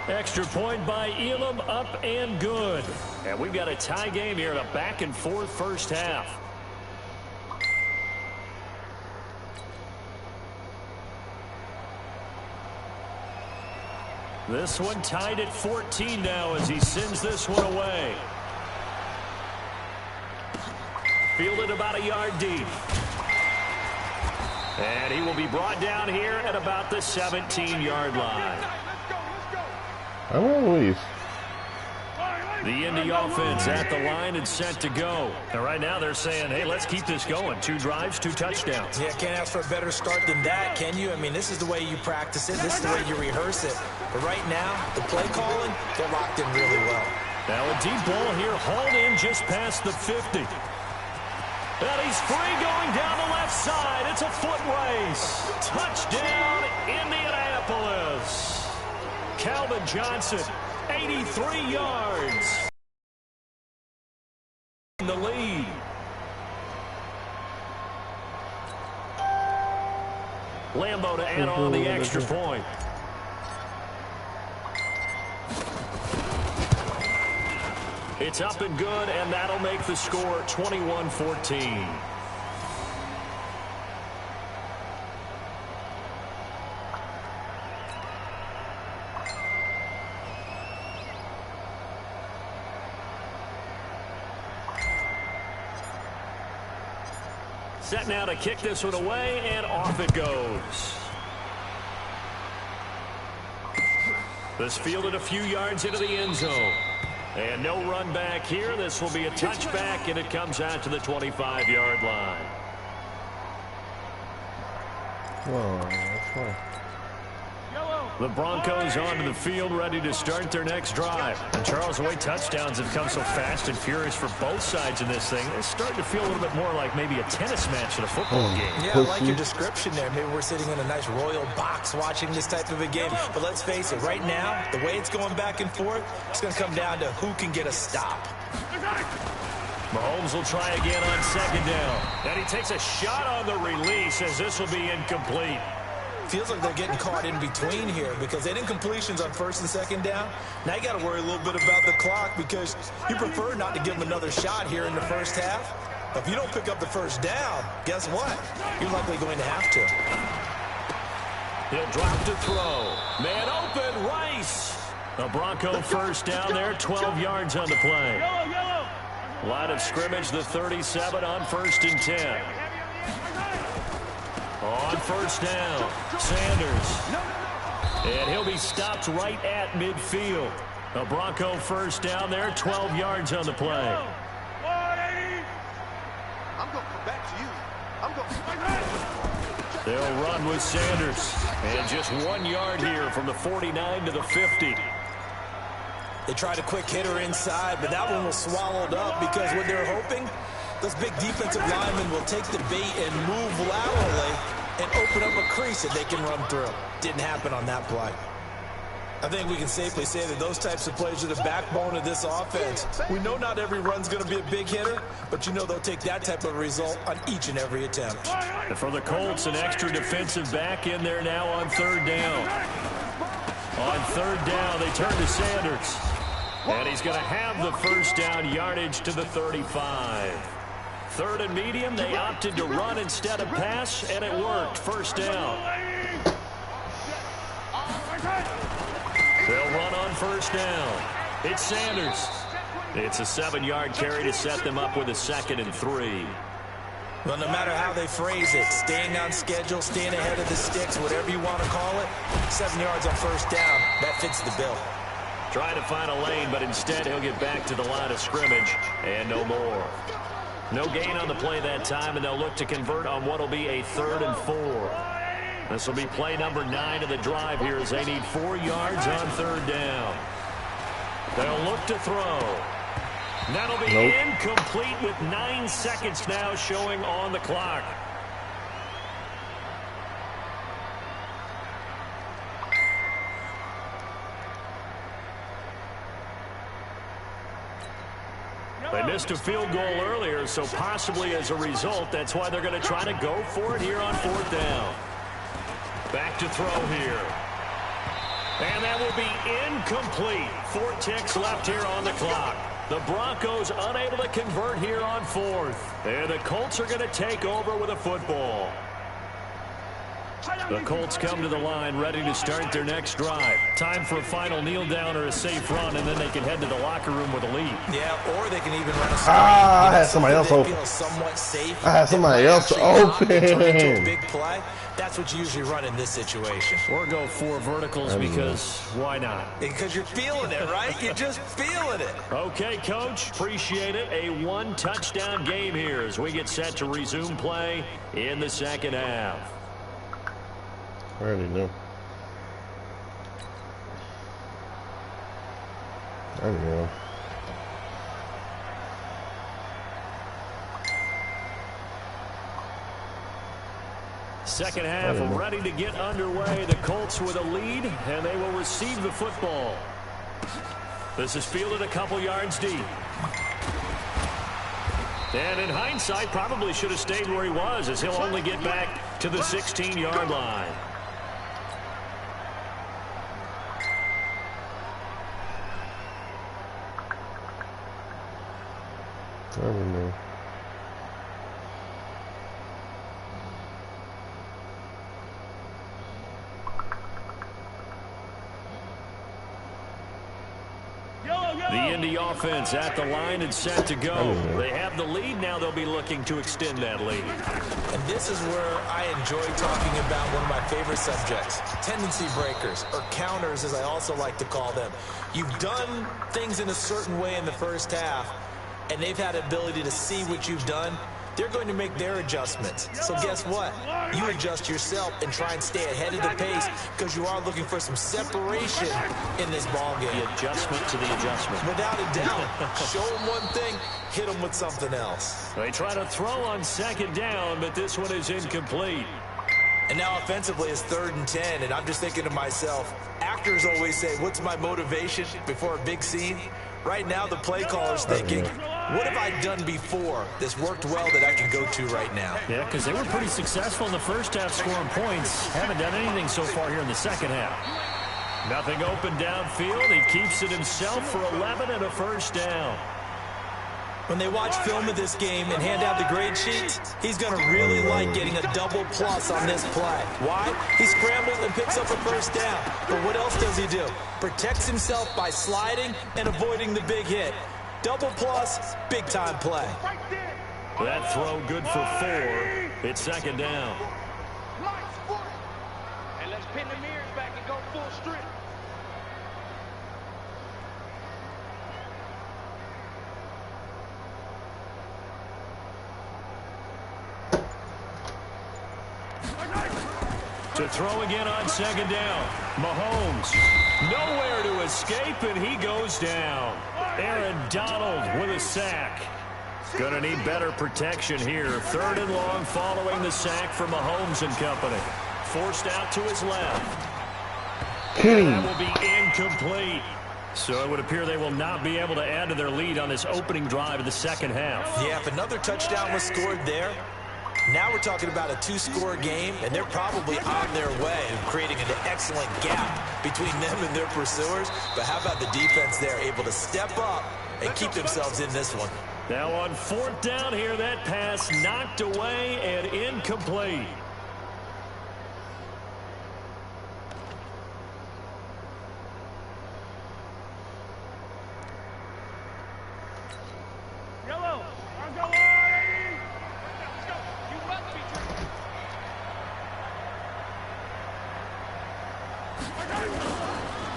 Extra point by Elam, up and good. And we've got a tie game here in a back-and-forth first half. This one tied at 14 now as he sends this one away. Fielded about a yard deep. And he will be brought down here at about the 17-yard line. I won't leave. The Indy offense at the line and set to go. And right now they're saying, hey, let's keep this going. 2 drives, 2 touchdowns. Yeah, can't ask for a better start than that, can you? I mean, this is the way you practice it. This is the way you rehearse it. But right now, the play calling, they're locked in really well. Now a deep ball here, hauled in just past the 50. And he's free going down the left side. It's a foot race. Touchdown, Indianapolis. Calvin Johnson, 83 yards. In the lead. Lambo to add on the extra point. It's up and good, and that'll make the score 21-14. Set now to kick this one away, and off it goes. This fielded a few yards into the end zone. And no run back here. This will be a touchback, and it comes out to the 25-yard line. Whoa, that's fine. The Broncos onto the field, ready to start their next drive. And Charles, the way touchdowns have come so fast and furious for both sides in this thing, it's starting to feel a little bit more like maybe a tennis match in a football game. Yeah, I like your description there. Maybe we're sitting in a nice royal box watching this type of a game. But let's face it, right now, the way it's going back and forth, it's going to come down to who can get a stop. Mahomes will try again on 2nd down. And he takes a shot on the release as this will be incomplete. Feels like they're getting caught in between here because they didn't completions on 1st and 2nd down. Now you got to worry a little bit about the clock because you prefer not to give them another shot here in the first half. But if you don't pick up the first down, guess what? You're likely going to have to. He'll drop to throw. Man open, Rice. A Bronco first down there, 12 yards on the play. Line of scrimmage, the 37 on 1st and 10. On 1st down, Sanders. And he'll be stopped right at midfield. A Bronco first down there, 12 yards on the play. I'm going to come back to you. They'll run with Sanders. And just 1 yard here from the 49 to the 50. They tried a quick hitter inside, but that one was swallowed up because what they're hoping, those big defensive linemen will take the bait and move laterally and open up a crease that they can run through. Didn't happen on that play. I think we can safely say that those types of plays are the backbone of this offense. We know not every run's going to be a big hitter, but you know they'll take that type of result on each and every attempt. And for the Colts, an extra defensive back in there now on third down. On third down, they turn to Sanders. And he's going to have the first down yardage to the 35. Third and medium, they opted to run instead of pass, and it worked. First down. They'll run on first down. It's Sanders. It's a 7-yard carry to set them up with a 2nd and 3. Well, no matter how they phrase it, staying on schedule, staying ahead of the sticks, whatever you want to call it, 7 yards on first down, that fits the bill. Trying to find a lane, but instead he'll get back to the line of scrimmage and no more. No gain on the play that time, and they'll look to convert on what will be a 3rd and 4. This will be play number 9 of the drive here as they need 4 yards on third down. They'll look to throw. That'll be incomplete with 9 seconds now showing on the clock. They missed a field goal earlier, so possibly as a result, that's why they're going to try to go for it here on 4th down. Back to throw here. And that will be incomplete. 4 ticks left here on the clock. The Broncos unable to convert here on 4th. And the Colts are going to take over with a football. The Colts come to the line ready to start their next drive. Time for a final kneel down or a safe run, and then they can head to the locker room with a lead. Yeah, or they can even run a I had somebody else open. Somewhat safe. I had somebody else open. A big play. That's what you usually run in this situation. Or go 4 verticals because why not? Because you're feeling it, right? You're just feeling it. Okay, Coach. Appreciate it. A 1-touchdown game here as we get set to resume play in the second half. I already knew. I know. Second half ready to get underway. The Colts with a lead, and they will receive the football. This is fielded a couple yards deep. And in hindsight, probably should have stayed where he was, as he'll only get back to the 16-yard line. I don't know. The Indy offense at the line and set to go. They have the lead. Now they'll be looking to extend that lead. And this is where I enjoy talking about one of my favorite subjects, tendency breakers, or counters as I also like to call them. You've done things in a certain way in the first half, and they've had the ability to see what you've done. They're going to make their adjustments. So guess what? You adjust yourself and try and stay ahead of the pace because you are looking for some separation in this ballgame. The adjustment to the adjustment. Without a doubt. Show them one thing, hit them with something else. They try to throw on second down, but this one is incomplete. And now offensively it's 3rd and 10, and I'm just thinking to myself, actors always say, what's my motivation before a big scene? Right now the play caller's thinking, what have I done before this worked well that I can go to right now? Yeah, because they were pretty successful in the first half scoring points. Haven't done anything so far here in the second half. Nothing open downfield. He keeps it himself for 11 and a first down. When they watch film of this game and hand out the grade sheets, he's going to really like getting a double plus on this play. Why? He scrambles and picks up a first down. But what else does he do? Protects himself by sliding and avoiding the big hit. Double plus, big-time play. That throw good for 4. It's second down. And let's pin the mirrors back and go full To throw again on second down. Mahomes nowhere to escape, and he goes down. Aaron Donald with a sack. Going to need better protection here. 3rd and long following the sack from Mahomes and company. Forced out to his left. That will be incomplete. So it would appear they will not be able to add to their lead on this opening drive of the second half. Yeah, if another touchdown was scored there, now we're talking about a 2-score game, and they're probably on their way of creating an excellent gap between them and their pursuers. But how about the defense there, able to step up and keep themselves in this one? Now on 4th down here, that pass knocked away and incomplete.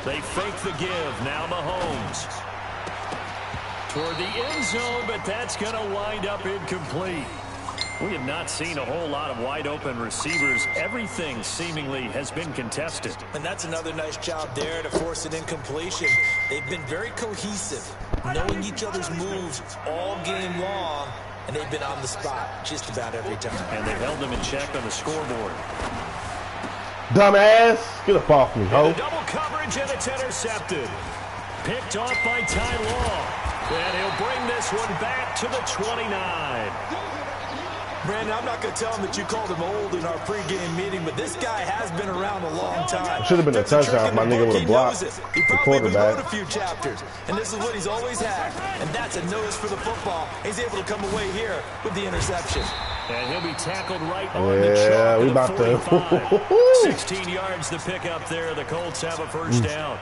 They fake the give. Now Mahomes. Toward the end zone, but that's going to wind up incomplete. We have not seen a whole lot of wide-open receivers. Everything seemingly has been contested. And that's another nice job there to force an incompletion. They've been very cohesive, knowing each other's moves all game long, and they've been on the spot just about every time. And they've held them in check on the scoreboard. Dumbass, get up off me, ho. Double coverage, and it's intercepted. Picked off by Ty Law. And he'll bring this one back to the 29. Brandon, I'm not going to tell him that you called him old in our pregame meeting, but this guy has been around a long time. Should have been a touchdown if my nigga would have blocked He the probably quarterback. wrote a few chapters, and this is what he's always had, and that's a nose for the football. He's able to come away here with the interception. And he'll be tackled right on the chalk we at the about 45. to. 16 yards to pick up there. The Colts have a first down.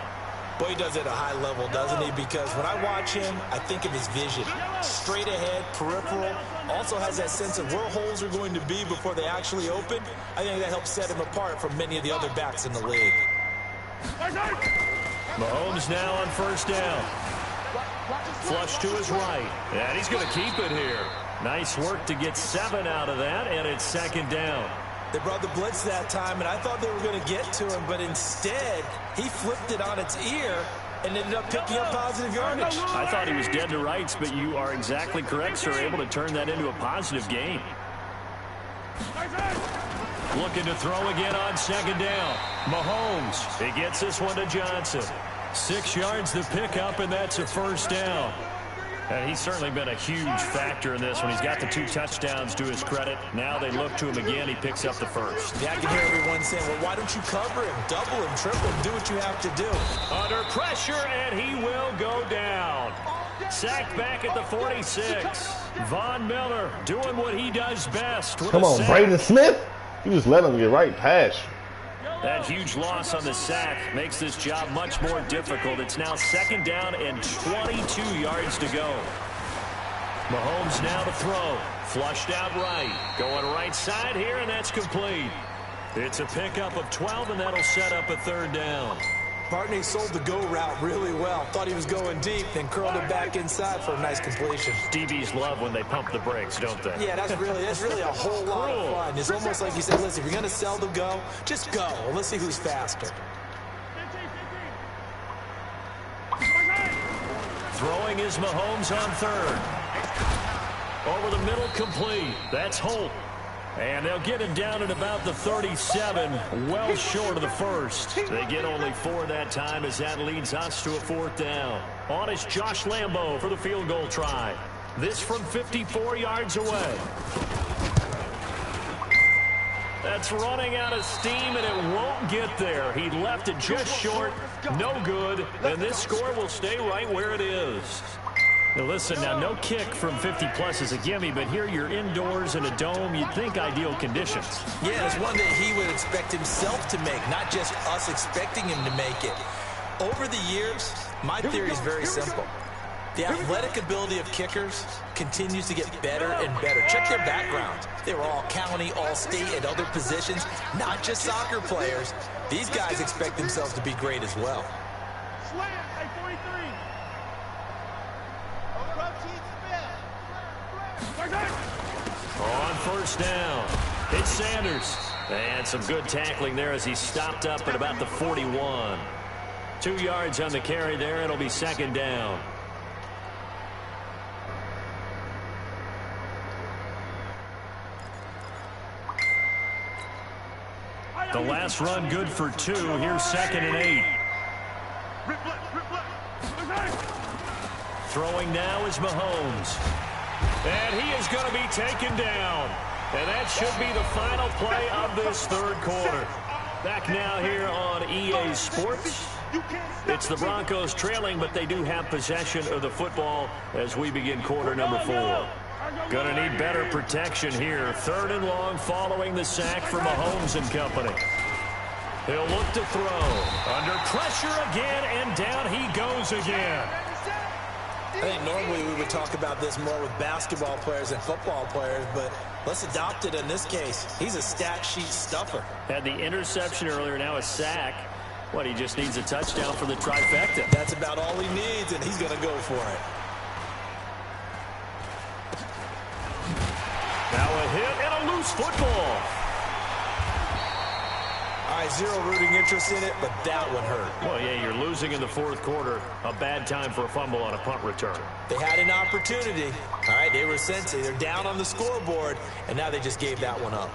Boy, he does it at a high level, doesn't he? Because when I watch him, I think of his vision. Straight ahead, peripheral. Also has that sense of where holes are going to be before they actually open. I think that helps set him apart from many of the other backs in the league. Mahomes now on first down. Flush to his right. And he's going to keep it here. Nice work to get 7 out of that, and it's second down. They brought the blitz that time, and I thought they were going to get to him, but instead, he flipped it on its ear and ended up picking up positive yardage. I thought he was dead to rights, but you are exactly correct, sir. Able to turn that into a positive gain. Looking to throw again on second down. Mahomes, he gets this one to Johnson. 6 yards to pick up, and that's a first down. And he's certainly been a huge factor in this one. He's got the 2 touchdowns to his credit. Now they look to him again. He picks up the first. Yeah, I can hear everyone saying, well, why don't you cover him, double him, triple him, do what you have to do. Under pressure, and he will go down. Sacked back at the 46. Von Miller doing what he does best. Come on, Braden Smith. You just let him get right past you. That huge loss on the sack makes this job much more difficult. It's now second down and 22 yards to go. Mahomes now to throw. Flushed out right. Going right side here, and that's complete. It's a pickup of 12, and that'll set up a third down. Bartney sold the go route really well. Thought he was going deep, then curled it back inside for a nice completion. DBs love when they pump the brakes, don't they? Yeah, that's really a whole lot of fun. It's almost like you said, listen, if you're going to sell the go, just go. Let's see who's faster. Throwing is Mahomes on third. Over the middle, complete. That's Holt. And they'll get him down at about the 37, well short of the first. They get only 4 that time as that leads us to a fourth down. On is Josh Lambo for the field goal try. This from 54 yards away. That's running out of steam, and it won't get there. He left it just short. No good. And this score will stay right where it is. Now listen, now no kick from 50-plus is a gimme, but here you're indoors in a dome. You'd think ideal conditions. Yeah, it's one that he would expect himself to make, not just us expecting him to make it. Over the years, my theory is very simple. The athletic ability of kickers continues to get better and better. Check their backgrounds. They were all county, all state, and other positions, not just soccer players. These guys expect themselves to be great as well. Slam, 43. On first down, it's Sanders. And some good tackling there as he stopped up at about the 41. 2 yards on the carry there. It'll be second down. The last run good for 2. Here's 2nd and 8. Throwing now is Mahomes. And he is going to be taken down. And that should be the final play of this third quarter. Back now here on EA Sports. It's the Broncos trailing, but they do have possession of the football as we begin quarter number 4. Going to need better protection here. 3rd and long following the sack from Mahomes and company. He'll look to throw. Under pressure again, and down he goes again. I think normally we would talk about this more with basketball players and football players, but let's adopt it in this case. He's a stat sheet stuffer. Had the interception earlier, now a sack. What, he just needs a touchdown for the trifecta. That's about all he needs, and he's going to go for it. Now a hit and a loose football. All right, zero rooting interest in it, but that one hurt. Well, yeah, you're losing in the fourth quarter. A bad time for a fumble on a punt return. They had an opportunity. All right, they were sensing. They're down on the scoreboard, and now they just gave that one up.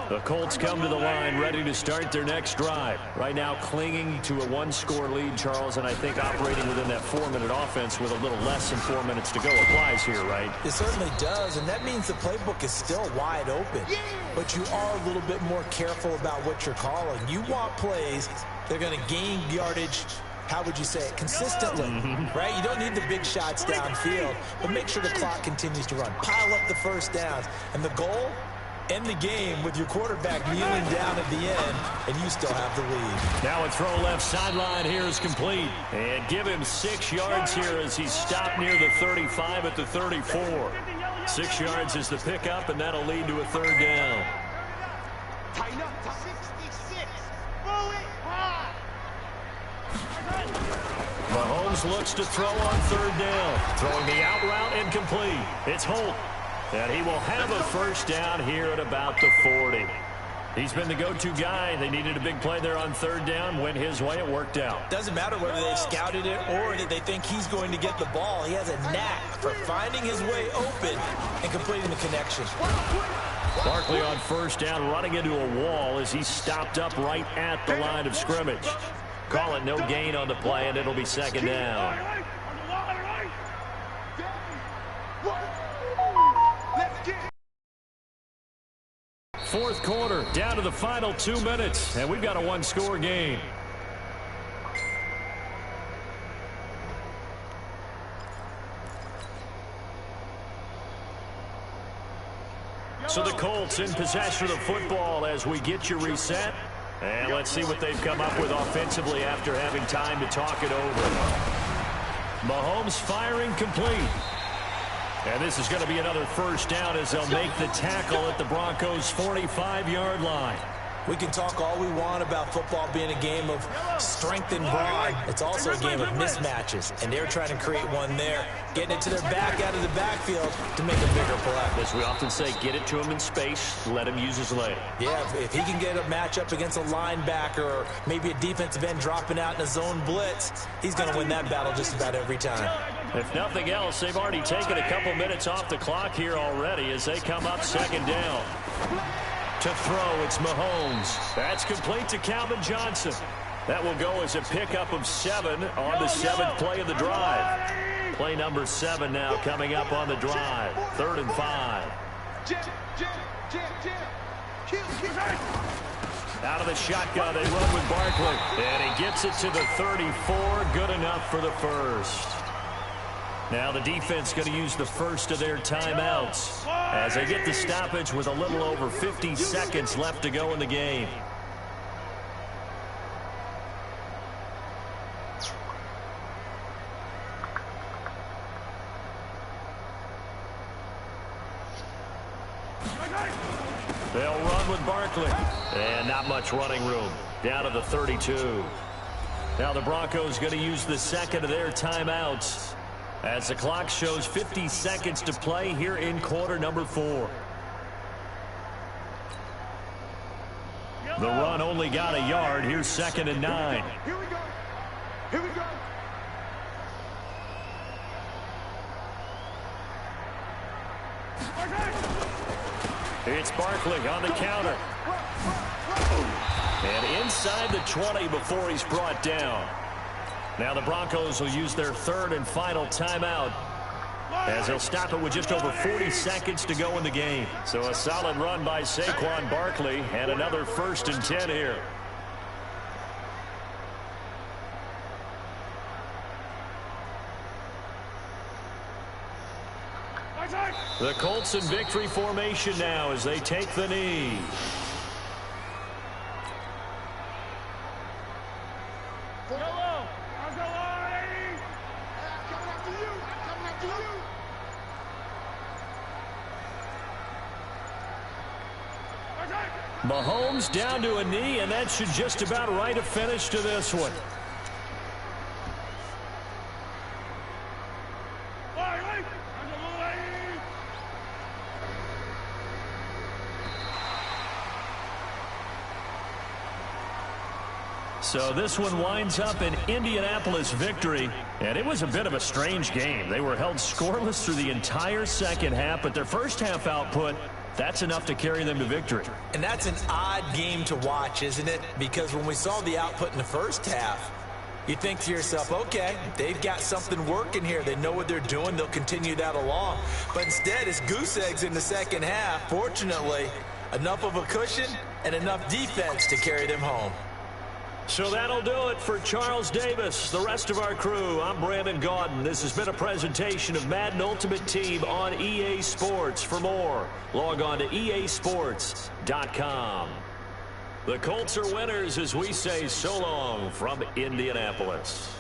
The Colts come to the line ready to start their next drive. Right now clinging to a 1-score lead, Charles, and I think operating within that 4-minute offense with a little less than 4 minutes to go applies here, right? It certainly does, and that means the playbook is still wide open. But you are a little bit more careful about what you're calling. You want plays they're going to gain yardage, how would you say it, consistently, right? You don't need the big shots downfield, but make sure the clock continues to run. Pile up the first downs, and the goal, end the game with your quarterback kneeling down at the end, and you still have the lead. Now a throw left sideline here is complete. And give him 6 yards here as he's stopped near the 35 at the 34. 6 yards is the pickup, and that'll lead to a third down. Tighten up to 66. Move it high. Mahomes looks to throw on third down. Throwing the out route incomplete. It's Holt. And he will have a first down here at about the 40. He's been the go-to guy. They needed a big play there on third down. Went his way. It worked out. Doesn't matter whether they've scouted it or that they think he's going to get the ball. He has a knack for finding his way open and completing the connection. Barkley on first down, running into a wall as he stopped up right at the line of scrimmage. Call it no gain on the play, and it'll be second down. Fourth quarter, down to the final 2 minutes, and we've got a 1-score game. So the Colts in possession of the football as we get you reset. And let's see what they've come up with offensively after having time to talk it over. Mahomes firing complete. And this is going to be another first down as they'll make the tackle at the Broncos' 45-yard line. We can talk all we want about football being a game of strength and brawn. It's also a game of mismatches, and they're trying to create one there, getting it to their back out of the backfield to make a bigger play. As we often say, get it to him in space, let him use his leg. Yeah, if he can get a matchup against a linebacker or maybe a defensive end dropping out in a zone blitz, he's going to win that battle just about every time. If nothing else, they've already taken a couple minutes off the clock here already as they come up second down. To throw, it's Mahomes. That's complete to Calvin Johnson. That will go as a pickup of 7 on the 7th play of the drive. Play number 7 now coming up on the drive. 3rd and 5. Out of the shotgun, they run with Barkley. And he gets it to the 34. Good enough for the first. Now the defense going to use the first of their timeouts as they get the stoppage with a little over 50 seconds left to go in the game. They'll run with Barkley. And not much running room. down to the 32. Now the Broncos going to use the second of their timeouts as the clock shows 50 seconds to play here in quarter number 4. The run only got a yard. Here's 2nd and 9. Here we go. Here we go. It's Barkley on the counter. And inside the 20 before he's brought down. Now the Broncos will use their 3rd and final timeout as they'll stop it with just over 40 seconds to go in the game. So a solid run by Saquon Barkley and another 1st and 10 here. The Colts in victory formation now as they take the knee. Mahomes down to a knee, and that should just about write a finish to this one. So this one winds up an Indianapolis victory, and it was a bit of a strange game. They were held scoreless through the entire second half, but their first half output, that's enough to carry them to victory. And that's an odd game to watch, isn't it? Because when we saw the output in the first half, you think to yourself, okay, they've got something working here. They know what they're doing. They'll continue that along. But instead, it's goose eggs in the second half. Fortunately, enough of a cushion and enough defense to carry them home. So that'll do it for Charles Davis, the rest of our crew. I'm Brandon Gaudin. This has been a presentation of Madden Ultimate Team on EA Sports. For more, log on to easports.com. The Colts are winners as we say so long from Indianapolis.